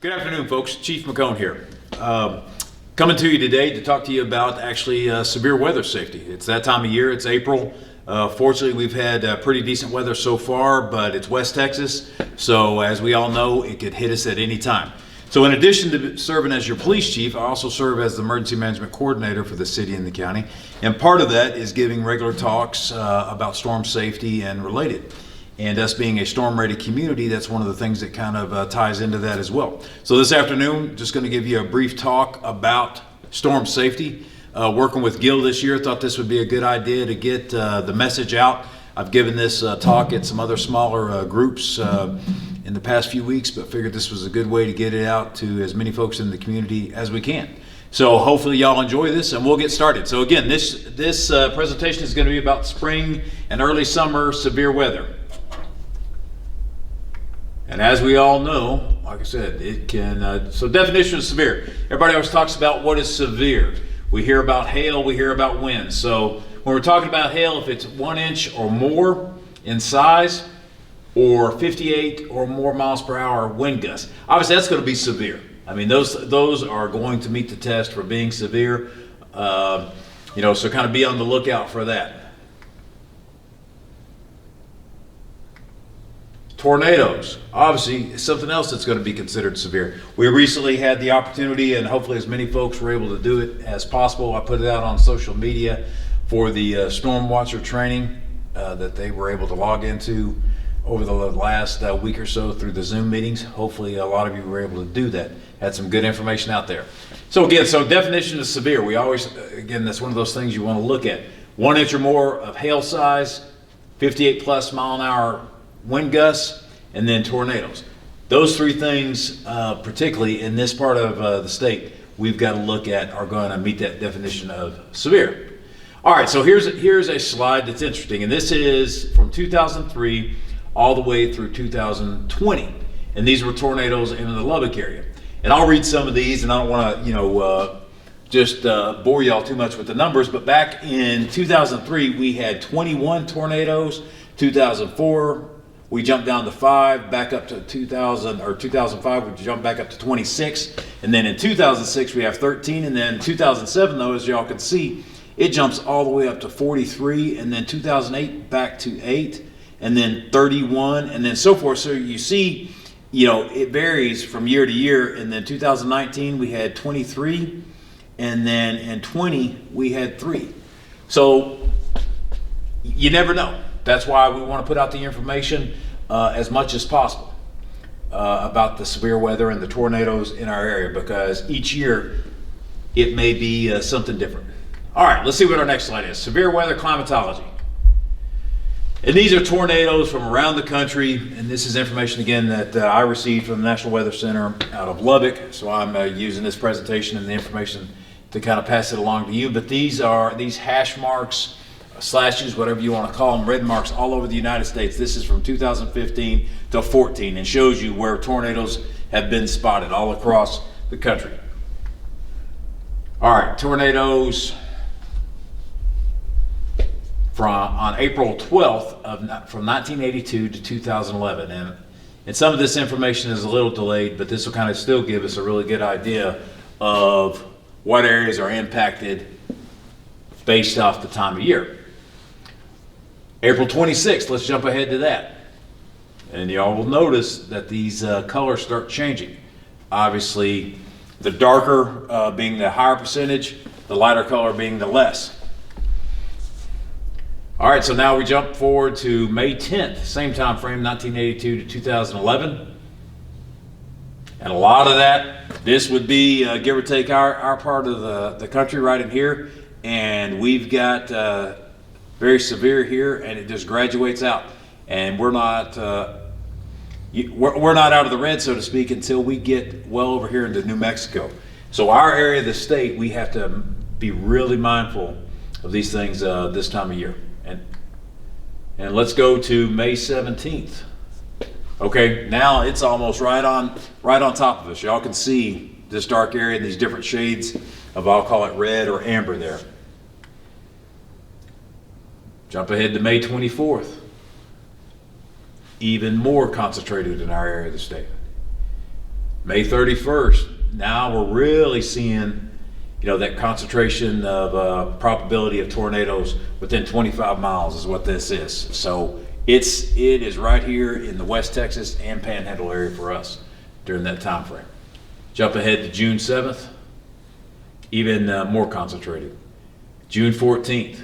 Good afternoon, folks. Chief McCone here. Coming to you today to talk to you about actually severe weather safety. It's that time of year. It's April. Fortunately, we've had pretty decent weather so far, but it's West Texas. So as we all know, it could hit us at any time. So in addition to serving as your police chief, I also serve as the emergency management coordinator for the city and the county. And part of that is giving regular talks about storm safety and related. And us being a storm-ready community, that's one of the things that kind of ties into that as well. So this afternoon, just going to give you a brief talk about storm safety. Working with Gil this year, thought this would be a good idea to get the message out. I've given this talk at some other smaller groups in the past few weeks, but figured this was a good way to get it out to as many folks in the community as we can. So hopefully y'all enjoy this, and we'll get started. So again, this presentation is going to be about spring and early summer severe weather. And as we all know, like I said, it can, so definition of severe. Everybody always talks about what is severe. We hear about hail, we hear about wind. So when we're talking about hail, if it's 1 inch or more in size, or 58 or more miles per hour wind gusts, obviously that's going to be severe. I mean, those are going to meet the test for being severe. So kind of be on the lookout for that. Tornadoes, obviously, is something else that's going to be considered severe. We recently had the opportunity, and hopefully as many folks were able to do it as possible. I put it out on social media for the Storm Watcher training that they were able to log into over the last week or so through the Zoom meetings. Hopefully a lot of you were able to do that. Had some good information out there. So again, definition of severe. We always, again, that's one of those things you want to look at. 1 inch or more of hail size, 58 plus mile an hour wind gusts, and then tornadoes. Those three things, particularly in this part of the state, we've got to look at are going to meet that definition of severe. All right, so here's a slide that's interesting, and this is from 2003 all the way through 2020, and these were tornadoes in the Lubbock area. And I'll read some of these, and I don't want to, just bore y'all too much with the numbers, but back in 2003 we had 21 tornadoes. 2004 we jumped down to 5, back up to 2005 we jumped back up to 26, and then in 2006 we have 13, and then 2007 though, as y'all can see, it jumps all the way up to 43, and then 2008 back to 8, and then 31, and then so forth. So you see, it varies from year to year. And then 2019 we had 23, and then in 20 we had 3. So you never know. That's why we want to put out the information as much as possible about the severe weather and the tornadoes in our area, because each year it may be something different. All right, let's see what our next slide is. Severe weather climatology. And these are tornadoes from around the country, and this is information again that I received from the National Weather Center out of Lubbock. So I'm using this presentation and the information to kind of pass it along to you. But these hash marks, slashes, whatever you want to call them, red marks all over the United States. This is from 2015 to 14 and shows you where tornadoes have been spotted all across the country. All right, tornadoes on April 12th from 1982 to 2011. And some of this information is a little delayed, but this will kind of still give us a really good idea of what areas are impacted based off the time of year. April 26th, let's jump ahead to that. And y'all will notice that these colors start changing. Obviously, the darker being the higher percentage, the lighter color being the less. All right, so now we jump forward to May 10th, same time frame, 1982 to 2011. And a lot of that, this would be, give or take, our part of the country right in here. And we've got very severe here, and it just graduates out. And we're not out of the red, so to speak, until we get well over here into New Mexico. So our area of the state, we have to be really mindful of these things this time of year. And let's go to May 17th. Okay, now it's almost right on top of us. Y'all can see this dark area and these different shades of, I'll call it red or amber there. Jump ahead to May 24th. Even more concentrated in our area of the state. May 31st, now we're really seeing, that concentration of probability of tornadoes within 25 miles is what this is. So it is right here in the West Texas and Panhandle area for us during that time frame. Jump ahead to June 7th, even more concentrated. June 14th,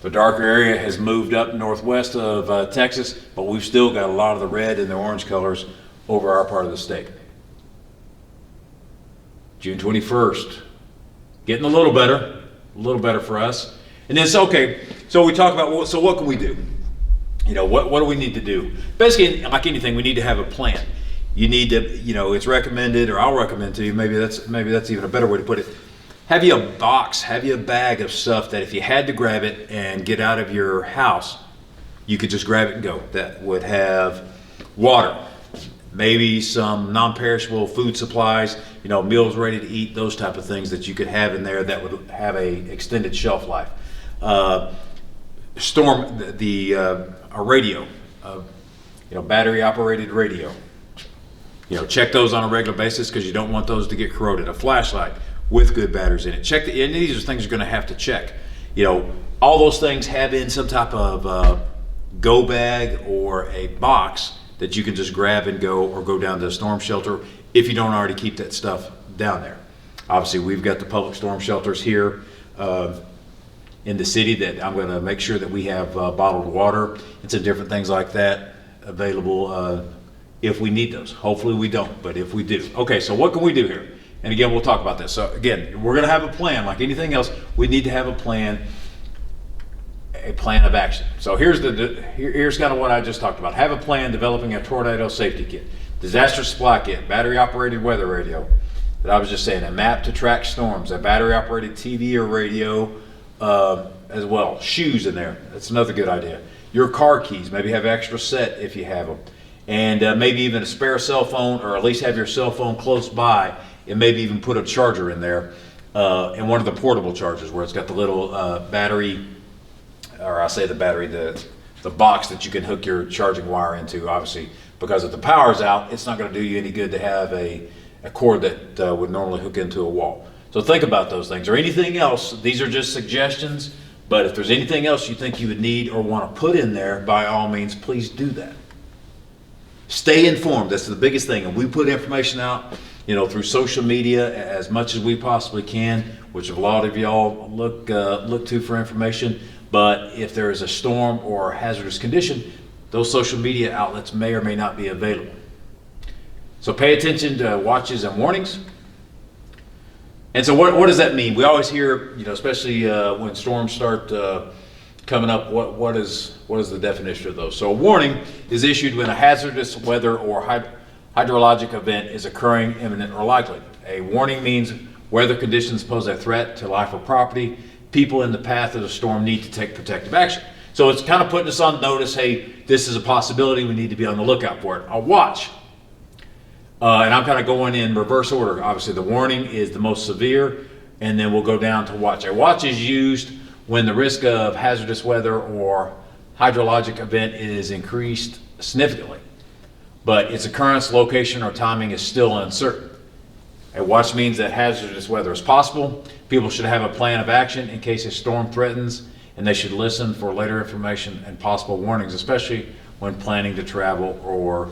the darker area has moved up northwest of Texas, but we've still got a lot of the red and the orange colors over our part of the state. June 21st, getting a little better for us. And then, okay, so we talk about, so what can we do? What do we need to do? Basically, like anything, we need to have a plan. You need to, it's recommended, or I'll recommend to you, maybe that's even a better way to put it. Have you a box, have you a bag of stuff that if you had to grab it and get out of your house, you could just grab it and go. That would have water, maybe some non-perishable food supplies, meals ready to eat, those type of things that you could have in there that would have a extended shelf life. A radio, battery operated radio. Check those on a regular basis because you don't want those to get corroded. A flashlight with good batteries in it. And these are things you're going to have to check. All those things have in some type of go bag or a box that you can just grab and go, or go down to a storm shelter if you don't already keep that stuff down there. Obviously, we've got the public storm shelters here in the city that I'm going to make sure that we have bottled water and some different things like that available if we need those. Hopefully we don't, but if we do. Okay, so what can we do here? And again, we'll talk about this. So again, we're going to have a plan. Like anything else, we need to have a plan of action. So here's kind of what I just talked about. Have a plan, developing a tornado safety kit, disaster supply kit, battery operated weather radio that I was just saying, a map to track storms, a battery operated TV or radio as well, shoes in there. That's another good idea. Your car keys, maybe have extra set if you have them, and maybe even a spare cell phone, or at least have your cell phone close by, and maybe even put a charger in there, and one of the portable chargers where it's got the little battery, or I say the battery, the box that you can hook your charging wire into, obviously, because if the power's out, it's not going to do you any good to have a cord that would normally hook into a wall. So think about those things, or anything else. These are just suggestions, but if there's anything else you think you would need or want to put in there, by all means, please do that. Stay informed. That's the biggest thing. And we put information out, through social media as much as we possibly can, which a lot of y'all look to for information. But if there is a storm or hazardous condition, those social media outlets may or may not be available. So pay attention to watches and warnings. And so what does that mean? We always hear, especially when storms start coming up, what is the definition of those? So a warning is issued when a hazardous weather or hydrologic event is occurring, imminent, or likely. A warning means weather conditions pose a threat to life or property. People in the path of the storm need to take protective action. So it's kind of putting us on notice, hey, this is a possibility, we need to be on the lookout for it. A watch, and I'm kind of going in reverse order. Obviously the warning is the most severe, and then we'll go down to watch. A watch is used when the risk of hazardous weather or hydrologic event is increased significantly, but its occurrence, location, or timing is still uncertain. A watch means that hazardous weather is possible. People should have a plan of action in case a storm threatens, and they should listen for later information and possible warnings, especially when planning to travel or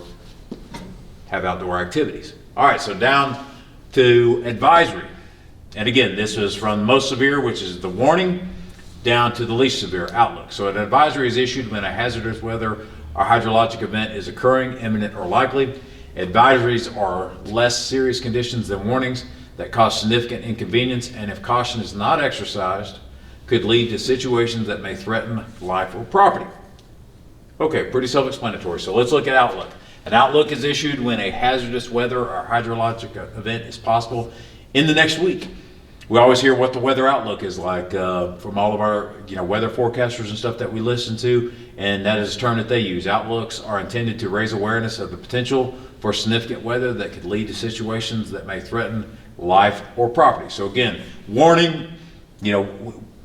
have outdoor activities. All right, so down to advisory. And again, this is from the most severe, which is the warning, down to the least severe, outlook. So an advisory is issued when a hazardous weather or hydrologic event is occurring, imminent, or likely. Advisories are less serious conditions than warnings that cause significant inconvenience, and if caution is not exercised, could lead to situations that may threaten life or property. Okay, pretty self-explanatory. So let's look at outlook. An outlook is issued when a hazardous weather or hydrologic event is possible in the next week. We always hear what the weather outlook is like from all of our weather forecasters and stuff that we listen to, and that is a term that they use. Outlooks are intended to raise awareness of the potential for significant weather that could lead to situations that may threaten life or property. So again, warning,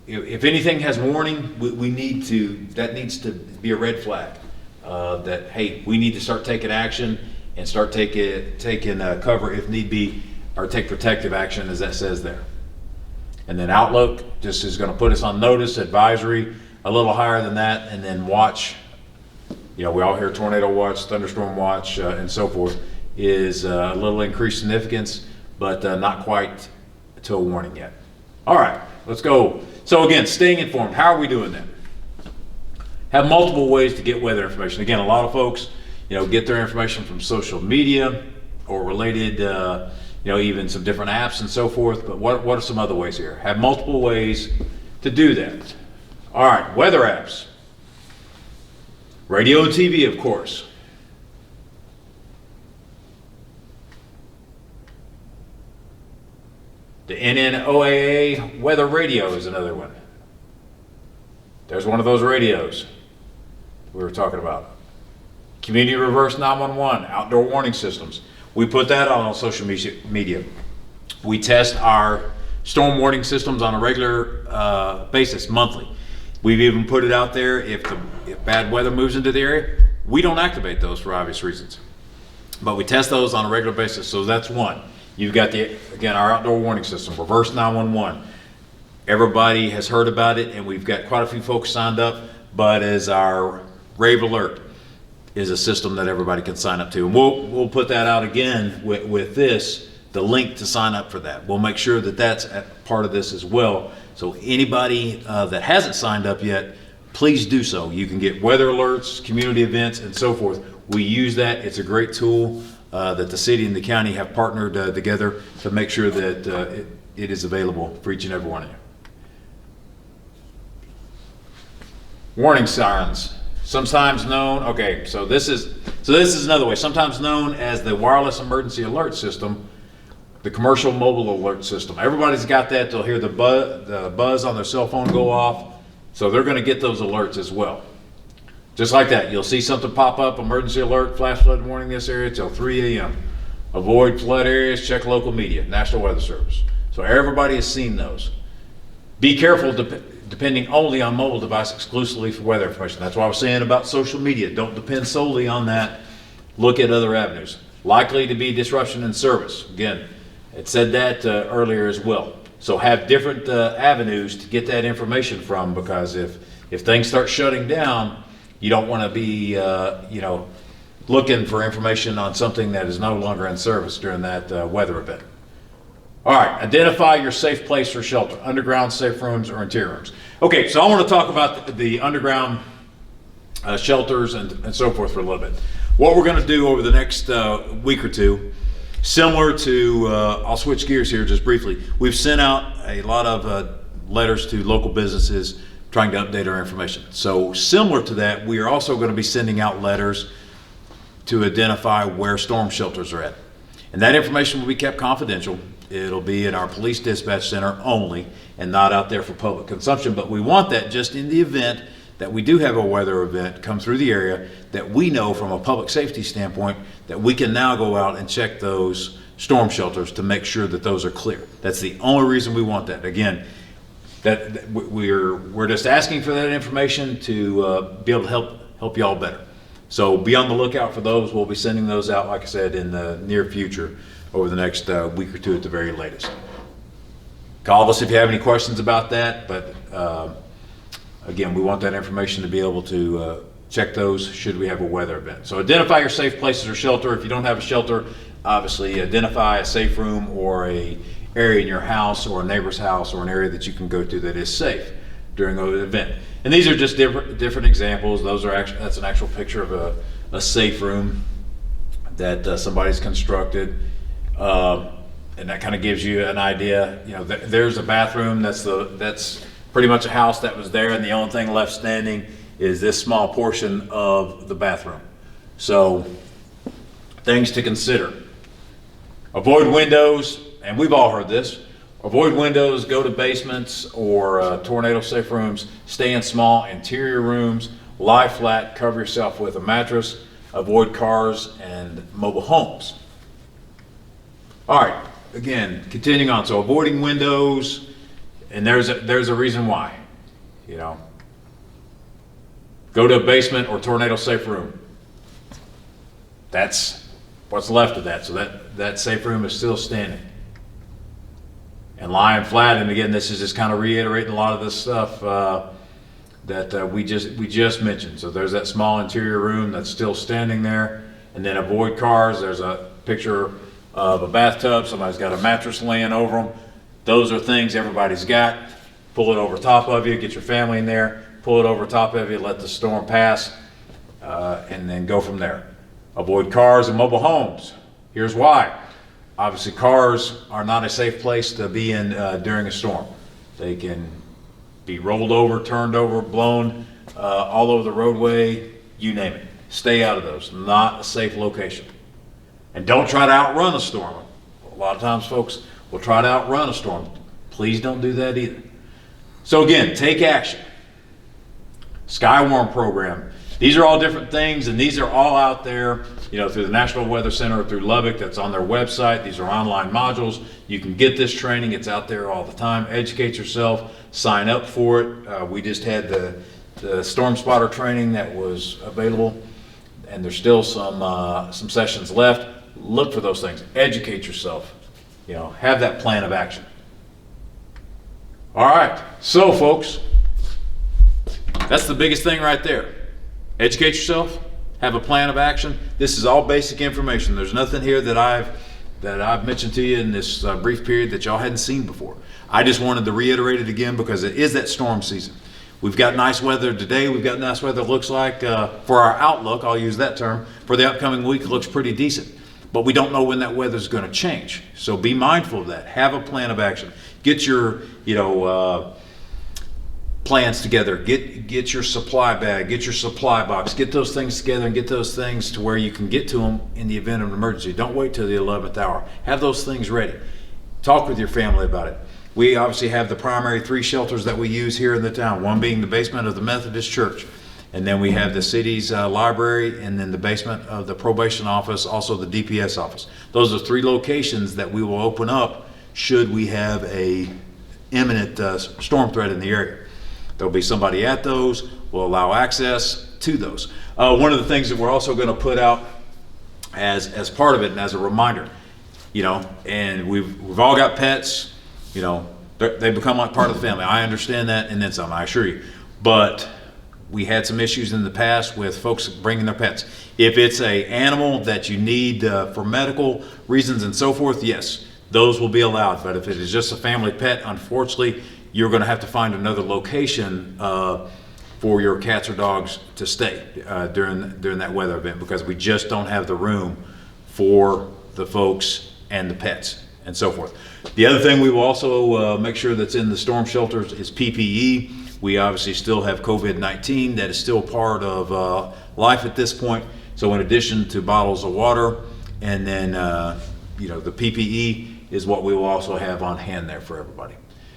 if anything has warning, that needs to be a red flag that, hey, we need to start taking action, and start taking cover if need be, or take protective action as that says there. And then Outlook just is going to put us on notice, advisory, a little higher than that, and then watch. We all hear tornado watch, thunderstorm watch, and so forth, is a little increased significance, but not quite to a warning yet. All right, let's go. So again, staying informed. How are we doing that? Have multiple ways to get weather information. Again, a lot of folks, get their information from social media or related, even some different apps and so forth. But what are some other ways here? Have multiple ways to do that. All right, weather apps. Radio and TV, of course. The NNOAA weather radio is another one. There's one of those radios we were talking about. Community reverse 911, outdoor warning systems. We put that on social media. We test our storm warning systems on a regular basis, monthly. We've even put it out there if bad weather moves into the area, we don't activate those for obvious reasons. But we test those on a regular basis, so that's one. You've got our outdoor warning system, reverse 911. Everybody has heard about it, and we've got quite a few folks signed up, but as our Rave Alert is a system that everybody can sign up to. And we'll put that out again with this, the link to sign up for that. We'll make sure that that's a part of this as well. So anybody that hasn't signed up yet, please do so. You can get weather alerts, community events, and so forth. We use that. It's a great tool that the city and the county have partnered together to make sure that it is available for each and every one of you. Warning sirens, sometimes known. Okay, so this is another way. Sometimes known as the wireless emergency alert system, the commercial mobile alert system. Everybody's got that. They'll hear the buzz on their cell phone go off, so they're going to get those alerts as well. Just like that, you'll see something pop up, emergency alert, flash flood warning this area till 3 a.m. Avoid flood areas, check local media, National Weather Service. So everybody has seen those. Be careful depending only on mobile device exclusively for weather information. That's what I was saying about social media. Don't depend solely on that. Look at other avenues. Likely to be disruption in service. Again, it said that earlier as well. So have different avenues to get that information from, because if things start shutting down, you don't want to be looking for information on something that is no longer in service during that weather event. All right, identify your safe place for shelter, underground safe rooms or interior rooms. Okay, so I want to talk about the underground shelters and so forth for a little bit. What we're going to do over the next week or two, similar to, I'll switch gears here just briefly. We've sent out a lot of letters to local businesses trying to update our information. So similar to that, we are also going to be sending out letters to identify where storm shelters are at. And that information will be kept confidential. It'll be in our police dispatch center only and not out there for public consumption. But we want that just in the event that we do have a weather event come through the area, that we know from a public safety standpoint that we can now go out and check those storm shelters to make sure that those are clear. That's the only reason we want that. Again, that we're just asking for that information to be able to help y'all better. So be on the lookout for those. We'll be sending those out, like I said, in the near future over the next week or two at the very latest. Call us if you have any questions about that, but again, we want that information to be able to check those should we have a weather event. So identify your safe places or shelter. If you don't have a shelter, obviously identify a safe room or a area in your house or a neighbor's house or an area that you can go to that is safe during an event. And these are just different examples. That's an actual picture of a safe room that somebody's constructed. And that kind of gives you an idea. There's a bathroom. That's pretty much a house that was there, and the only thing left standing is this small portion of the bathroom. So things to consider. Avoid windows, and we've all heard this. Avoid windows, go to basements or tornado safe rooms. Stay in small interior rooms. Lie flat, cover yourself with a mattress. Avoid cars and mobile homes. All right, again, continuing on. So avoiding windows, and there's a reason why. Go to a basement or tornado safe room. That's what's left of that. So that safe room is still standing and lying flat. And again, this is just kind of reiterating a lot of this stuff that we just mentioned. So there's that small interior room that's still standing there, and then avoid cars. There's a picture of a bathtub. Somebody's got a mattress laying over them. Those are things everybody's got. Pull it over top of you, get your family in there, pull it over top of you, let the storm pass, and then go from there. Avoid cars and mobile homes. Here's why. Obviously, cars are not a safe place to be in during a storm. They can be rolled over, turned over, blown all over the roadway, you name it. Stay out of those. Not a safe location. And don't try to outrun a storm. A lot of times folks will try to outrun a storm. Please don't do that either. So again, take action. Skywarn program. These are all different things, and these are all out there, through the National Weather Center or through Lubbock. That's on their website. These are online modules. You can get this training. It's out there all the time. Educate yourself. Sign up for it. We just had the storm spotter training that was available, and there's still some sessions left. Look for those things. Educate yourself. Have that plan of action. All right, so folks, that's the biggest thing right there. Educate yourself, have a plan of action. This is all basic information. There's nothing here that I've mentioned to you in this brief period that y'all hadn't seen before. I just wanted to reiterate it again because it is that storm season. We've got nice weather today. We've got nice weather. Looks like for our outlook, I'll use that term, for the upcoming week, it looks pretty decent. But we don't know when that weather's going to change. So be mindful of that. Have a plan of action. Get your, plans together. Get your supply bag. Get your supply box. Get those things together and get those things to where you can get to them in the event of an emergency. Don't wait till the 11th hour. Have those things ready. Talk with your family about it. We obviously have the primary 3 shelters that we use here in the town. One being the basement of the Methodist Church. And then we have the city's library, and then the basement of the probation office, also the DPS office. Those are 3 locations that we will open up should we have a imminent storm threat in the area. There'll be somebody at those. We'll allow access to those. One of the things that we're also going to put out as part of it and as a reminder, and we've all got pets, they become like part of the family. I understand that, and then some, I assure you. But we had some issues in the past with folks bringing their pets. If it's a animal that you need for medical reasons and so forth, yes, those will be allowed. But if it is just a family pet, unfortunately, you're going to have to find another location for your cats or dogs to stay during that weather event, because we just don't have the room for the folks and the pets and so forth. The other thing we will also make sure that's in the storm shelters is PPE. We obviously still have COVID-19 that is still part of life at this point. So in addition to bottles of water and then the PPE is what we will also have on hand there for everybody.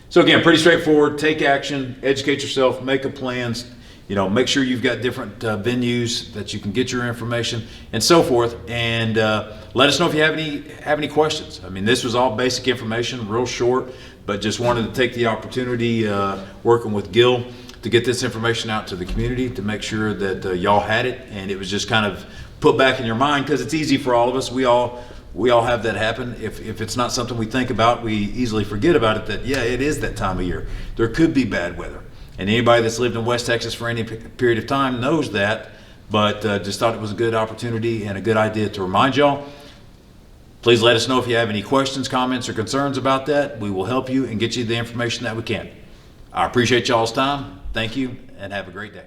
So again, pretty straightforward. Take action, educate yourself, make a plans. Make sure you've got different venues that you can get your information and so forth. And let us know if you have any questions. I mean, this was all basic information, real short, but just wanted to take the opportunity working with Gil to get this information out to the community to make sure that y'all had it, and it was just kind of put back in your mind, because it's easy for all of us. We all have that happen. If it's not something we think about, we easily forget about it, that yeah, it is that time of year. There could be bad weather. And anybody that's lived in West Texas for any period of time knows that, but just thought it was a good opportunity and a good idea to remind y'all. Please let us know if you have any questions, comments, or concerns about that. We will help you and get you the information that we can. I appreciate y'all's time. Thank you, and have a great day.